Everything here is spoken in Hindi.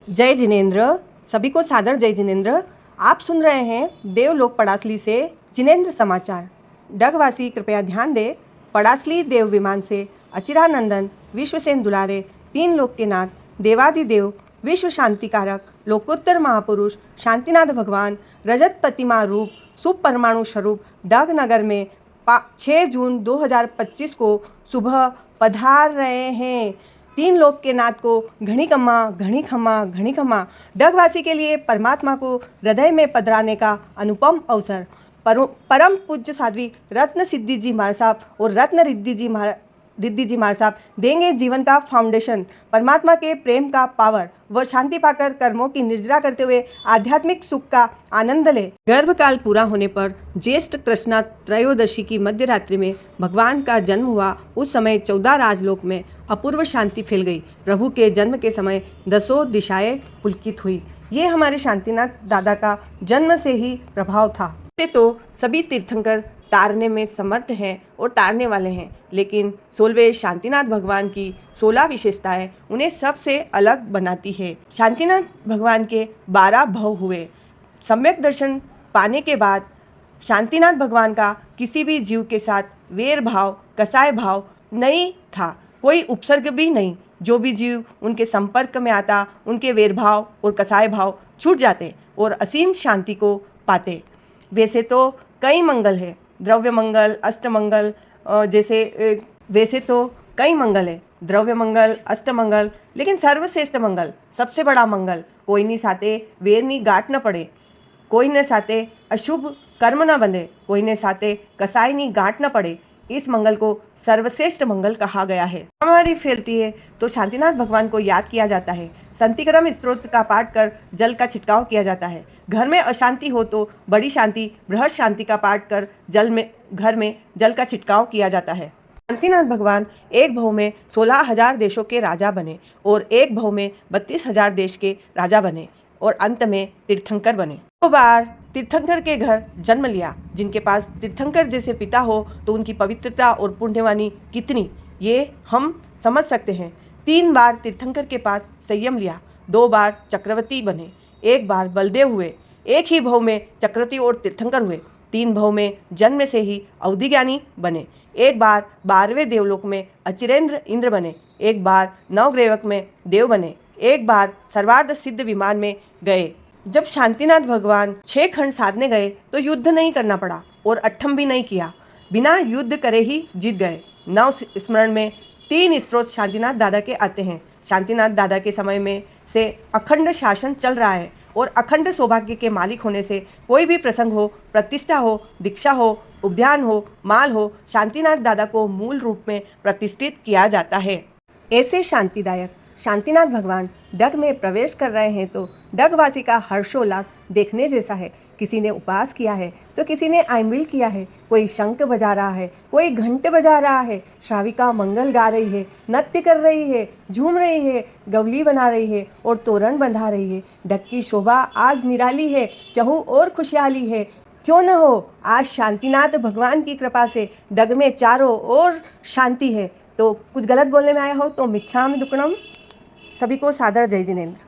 जय जिनेंद्र। सभी को सादर जय जिनेंद्र। आप सुन रहे हैं देवलोक पड़ासली से जिनेंद्र समाचार। डगवासी कृपया ध्यान दें, पड़ासली देव विमान से अचिरानंदन विश्वसेन दुलारे, तीन लोक के नाथ, देवादिदेव, विश्व शांतिकारक, लोकोत्तर महापुरुष शांतिनाथ भगवान, रजत प्रतिमा रूप शुभ परमाणु स्वरूप डग नगर में 6 जून 2025 को सुबह पधार रहे हैं। तीन लोक के नाथ को घणी खम्मा घणी खम्मा घणी खम्मा। डगवासी के लिए परमात्मा को हृदय में पधराने का अनुपम अवसर। परम पूज्य साध्वी रत्न सिद्धि जी महाराज साहब और रत्न रिद्धि जी महाराज साहब देंगे जीवन का फाउंडेशन, परमात्मा के प्रेम का पावर व शांति पाकर कर्मों की निर्जरा करते हुए आध्यात्मिक सुख का आनंद ले। गर्भकाल पूरा होने पर ज्येष्ठ कृष्णा त्रयोदशी की मध्य रात्रि में भगवान का जन्म हुआ। उस समय 14 राजलोक में अपूर्व शांति फैल गई। प्रभु के जन्म के समय 10 दिशाएं पुलकित हुई। ये हमारे शांतिनाथ दादा का जन्म से ही प्रभाव था। तो सभी तीर्थंकर तारने में समर्थ हैं और तारने वाले हैं, लेकिन 16वें शांतिनाथ भगवान की 16 विशेषताएं उन्हें सबसे अलग बनाती है। शांतिनाथ भगवान के 12 भव हुए। सम्यक दर्शन पाने के बाद शांतिनाथ भगवान का किसी भी जीव के साथ वैर भाव, कसाय भाव नहीं था, कोई उपसर्ग भी नहीं। जो भी जीव उनके संपर्क में आता, उनके वैर भाव और कसाय भाव छूट जाते और असीम शांति को पाते। वैसे तो कई मंगल है, द्रव्य मंगल, अष्टमंगल, वैसे तो कई मंगल है, द्रव्य मंगल, अष्टमंगल, लेकिन सर्वश्रेष्ठ मंगल, सबसे बड़ा मंगल, कोई नहीं साथे वेर नी गांठ न पड़े, कोई न साथे अशुभ कर्म न बंधे, कोई ने साथे कसाई नी गांठ न पड़े। इस मंगल को सर्वश्रेष्ठ मंगल कहा गया है। महामारी फैलती है तो शांतिनाथ भगवान को याद किया जाता है। संतिक्रम स्त्रोत का पाठ कर जल का छिड़काव किया जाता है। घर में अशांति हो तो बड़ी शांति, बृहद शांति का पाठ कर घर में जल का छिड़काव किया जाता है। शांतिनाथ भगवान एक भव में 16,000 देशों के राजा बने और एक भव में 32,000 देश के राजा बने और अंत में तीर्थंकर बने। 2 बार तीर्थंकर के घर जन्म लिया। जिनके पास तीर्थंकर जैसे पिता हो तो उनकी पवित्रता और पुण्यवानी कितनी, ये हम समझ सकते हैं। 3 बार तीर्थंकर के पास संयम लिया। 2 बार चक्रवर्ती बने, 1 बार बलदेव हुए। एक ही भव में चक्रवर्ती और तीर्थंकर हुए। 3 भव में जन्म से ही अवधि ज्ञानी बने। 1 बार 12वें देवलोक में अचिरेंद्र इंद्र बने। 1 बार नवग्रेवक में देव बने। 1 बार सर्वार्थ सिद्ध विमान में गए। जब शांतिनाथ भगवान 6 खंड साधने गए तो युद्ध नहीं करना पड़ा और अट्ठम भी नहीं किया, बिना युद्ध करे ही जीत गए। नव स्मरण में 3 स्त्रोत शांतिनाथ दादा के आते हैं। शांतिनाथ दादा के समय में से अखंड शासन चल रहा है और अखंड सौभाग्य के मालिक होने से कोई भी प्रसंग हो, प्रतिष्ठा हो, दीक्षा हो, उद्यान हो, माल हो, शांतिनाथ दादा को मूल रूप में प्रतिष्ठित किया जाता है। ऐसे शांतिदायक शांतिनाथ भगवान डग में प्रवेश कर रहे हैं तो डगवासी का हर्षोल्लास देखने जैसा है। किसी ने उपवास किया है तो किसी ने आइमिल किया है, कोई शंख बजा रहा है, कोई घंटे बजा रहा है, श्राविका मंगल गा रही है, नृत्य कर रही है, झूम रही है, गवली बना रही है और तोरण बंधा रही है। डग की शोभा आज निराली है, चहु और खुशहाली है। क्यों न हो, आज शांतिनाथ भगवान की कृपा से डग में चारों ओर शांति है। तो कुछ गलत बोलने में आया हो तो मिच्छामि दुक्कडम। सभी को सादर जय जिनेंद्र।